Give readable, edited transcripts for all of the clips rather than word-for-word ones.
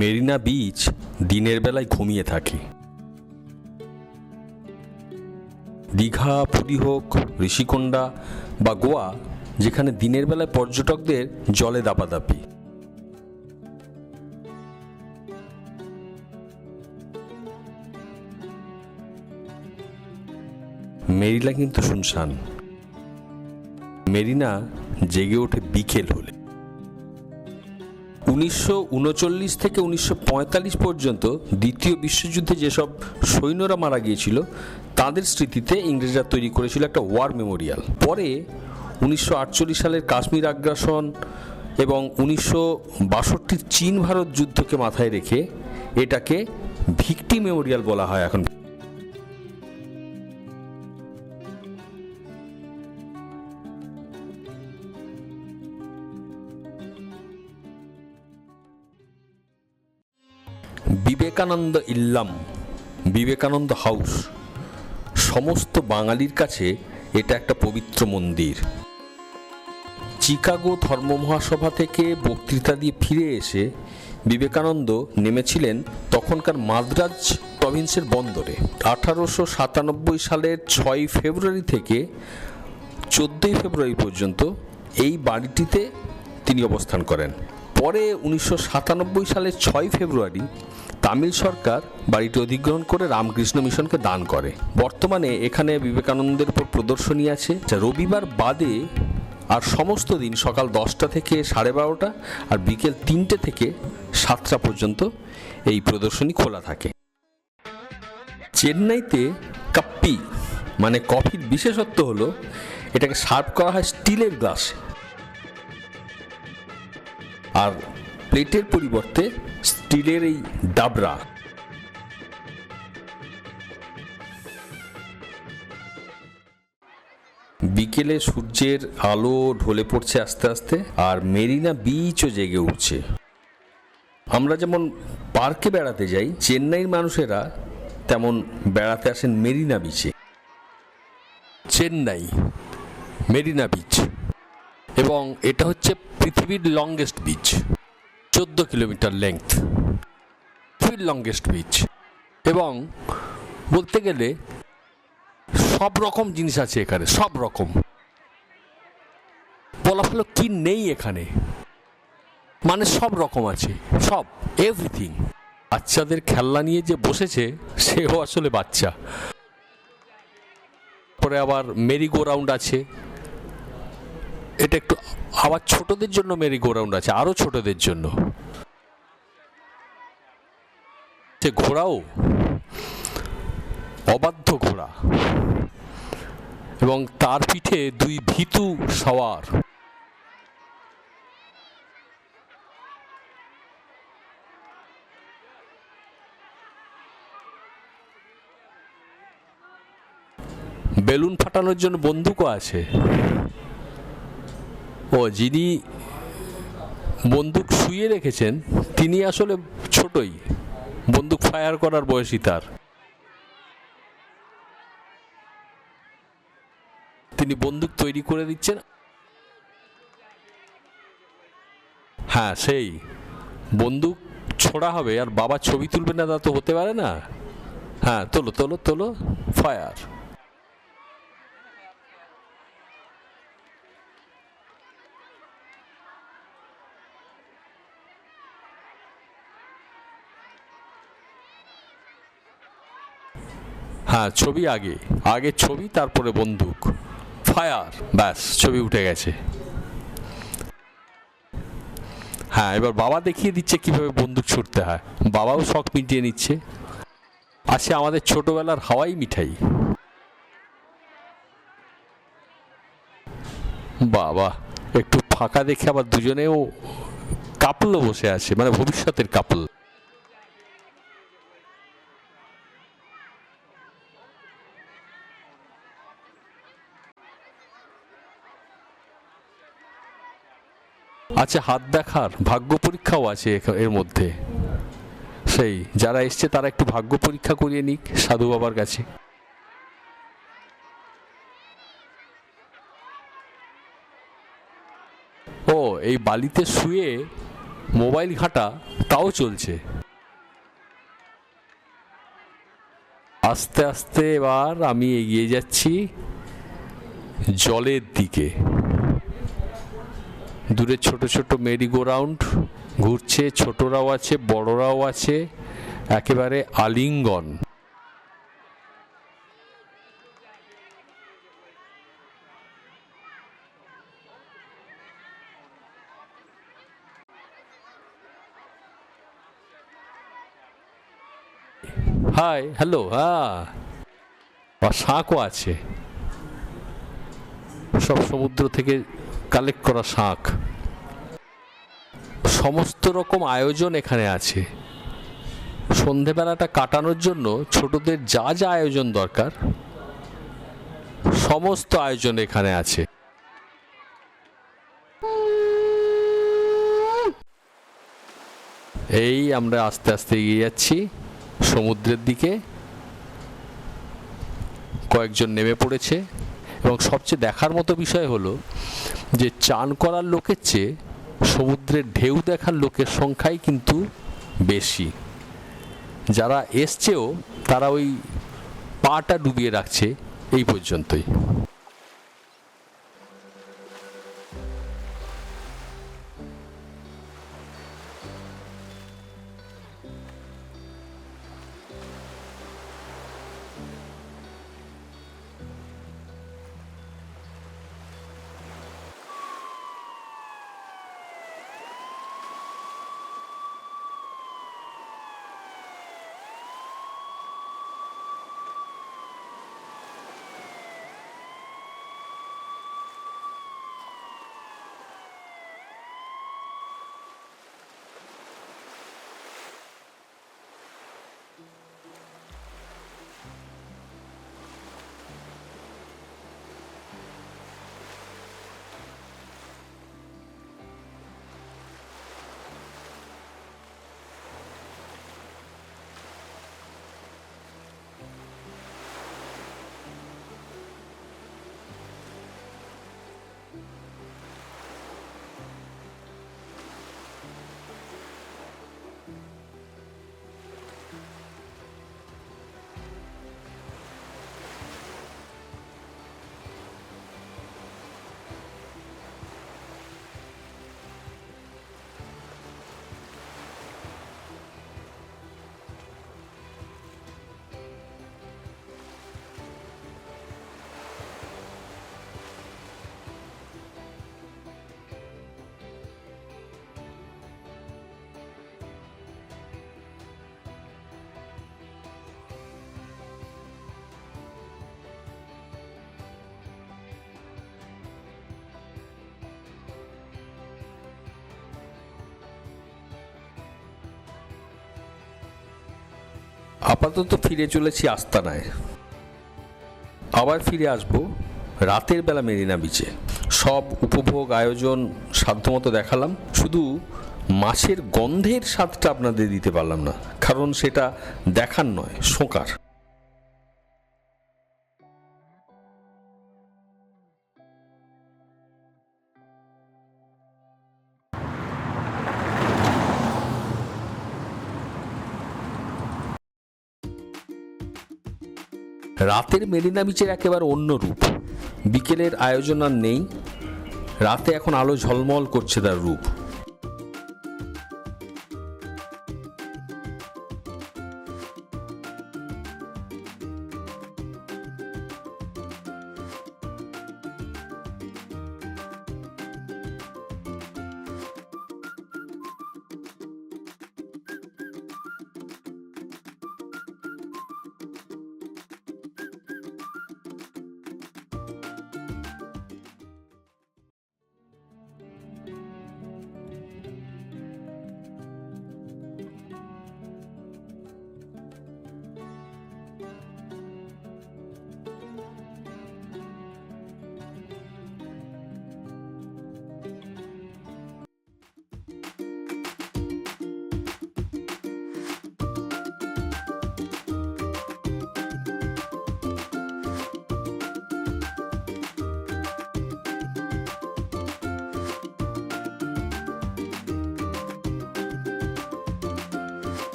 Marina beach দিনের বেলায় ঘুমিয়ে থাকে। দীঘা, পুরী হোক, ঋষিকোণা বা গোয়া, যেখানে দিনের বেলায় পর্যটকদের জলে দাপাদাপি। মেরিনা কিন্তু শুনশান। মেরিনা জেগে ওঠে বিকেল হলে। 1939 থেকে 1945 পর্যন্ত দ্বিতীয় বিশ্বযুদ্ধে যেসব সৈন্যরা মারা গিয়েছিল তাদের স্মৃতিতে ইংরেজরা তৈরি করেছিল একটা ওয়ার মেমোরিয়াল। পরে 1948 সালের কাশ্মীর আগ্রাসন এবং 1962 চীন ভারত যুদ্ধকে মাথায় রেখে এটাকে ভিক্টিম মেমোরিয়াল বলা হয় এখন। বিবেকানন্দ ইল্লাম, বিবেকানন্দ হাউস, সমস্ত বাঙালির কাছে এটা একটা পবিত্র মন্দির। চিকাগো ধর্ম মহাসভা থেকে বক্তৃতা দিয়ে ফিরে এসে বিবেকানন্দ নেমেছিলেন তখনকার মাদ্রাজ প্রভিন্সের বন্দরে। 1897 সালের 6 ফেব্রুয়ারি থেকে 14 ফেব্রুয়ারি পর্যন্ত এই বাড়িটিতে তিনি অবস্থান করেন। পরে 1997 সালের 6 ফেব্রুয়ারি তামিল সরকার বাড়িটি অধিগ্রহণ করে রামকৃষ্ণ মিশনকে দান করে। বর্তমানে এখানে বিবেকানন্দের উপর প্রদর্শনী আছে, যা রবিবার বাদে আর সমস্ত দিন সকাল 10টা থেকে 12:30 আর বিকেল 3টে থেকে 7টা পর্যন্ত এই প্রদর্শনী খোলা থাকে। চেন্নাইতে কাপ্পি মানে কফির বিশেষত্ব হলো এটাকে সার্ভ করা হয় স্টিলের গ্লাসে, আর প্লেটের পরিবর্তে স্টিলের এই ডাবরা। বিকেলে সূর্যের আলো ঢলে পড়ছে আস্তে আস্তে, আর মেরিনা বিচও জেগে উঠছে। আমরা যেমন পার্কে বেড়াতে যাই, চেন্নাইয়ের মানুষেরা তেমন বেড়াতে আসেন মেরিনা বিচে। চেন্নাই মেরিনা বিচ, এবং এটা হচ্ছে পৃথিবীর লংগেস্ট বিচ, 14 কিলোমিটার লেংথ, পৃথিবীর লংগেস্ট বিচ। এবং বলতে গেলে সব রকম জিনিস আছে এখানে, সব রকম। বলা হলো কি নেই এখানে, মানে সব রকম আছে, সব, এভরিথিং। বাচ্চাদের খেলনা নিয়ে যে বসেছে সেও আসলে বাচ্চা। পরে আবার মেরি গো রাউন্ড আছে, এটা একটু আবার ছোটদের জন্য মেরি গো রাউন্ড আছে, আরো ছোটদের জন্য। সে ঘোড়াও অবাধ্য ঘোড়া, এবং তার পিঠে 2 ভীতু সওয়ার। বেলুন ফাটানোর জন্য বন্দুকও আছে। ও যিনি বন্দুক শুয়ে রেখেছেন তিনি আসলে ছোটই, বন্দুক ফায়ার করার বয়সী তার। তিনি বন্দুক তৈরি করে দিচ্ছেন। হ্যাঁ, সেই বন্দুক ছোড়া হবে আর বাবা ছবি তুলবে না, তা তো হতে পারে না। হ্যাঁ, তোলো তোলো তোলো, ফায়ার। হ্যাঁ, ছবি আগে, আগে ছবি তারপরে বন্দুক, ফায়ার, ব্যাস ছবি উঠে গেছে। হ্যাঁ, এবার বাবা দেখিয়ে দিচ্ছে কিভাবে বন্দুক ছুটতে হয়, বাবাও শখ মিটিয়ে নিচ্ছে। আছে আমাদের ছোটবেলার হাওয়াই মিঠাই। বাবা একটু ফাঁকা দেখে আবার দুজনেও কাপলও বসে আছে, মানে ভবিষ্যতের কাপল। আছে হাত দেখার ভাগ্য পরীক্ষাও আছে এর মধ্যে। সেই যারা এসছে তারা একটু ভাগ্য পরীক্ষা করিয়ে নিক সাধু বাবার কাছে। ও এই বালিতে শুয়ে মোবাইল ঘাঁটা তাও চলছে। আস্তে আস্তে এবার আমি এগিয়ে যাচ্ছি জলের দিকে। দূরে ছোট ছোট মেরি গো রাউন্ড ঘুরছে, ছোটরাও আছে বড়রাও আছে, একেবারে আলিঙ্গন। হাই হ্যালো, হ্যাঁ, বা শাঁখও আছে, সব সমুদ্র থেকে কালেক্ট করা শাঁখ। সমস্ত রকম আয়োজন এখানে আছে। সন্ধেবেলাটা কাটানোর জন্য ছোটদের যা যা আয়োজন দরকার সমস্ত আয়োজন এখানে আছে। এই আমরা আস্তে আস্তে এগিয়ে যাচ্ছি সমুদ্রের দিকে। কয়েকজন নেমে পড়েছে এবং সবচেয়ে দেখার মতো বিষয় হলো যে চান করার লোকের চেয়ে সমুদ্রের ঢেউ দেখার লোকের সংখ্যাই কিন্তু বেশি। যারা এসছেও তারা ওই পাটা ডুবিয়ে রাখছে এই পর্যন্তই। আপাতত ফিরে চলেছি আস্তানায়। আবার ফিরে আসবো রাতের বেলা মেরিনা বিচে। সব উপভোগ আয়োজন সাধ্যমতো দেখালাম, শুধু মাছের গন্ধের স্বাদটা আপনাদের দিতে পারলাম না, কারণ সেটা দেখার নয়, শোঁকার। রাতের মেরিনা বিচের একেবারে অন্য রূপ। বিকেলের আয়োজন আর নেই, রাতে এখন আলো ঝলমল করছে তার রূপ।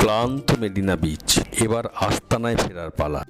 ক্লান্ত মেরিনা বিচ, এবার আস্তানায় ফেরার পালা।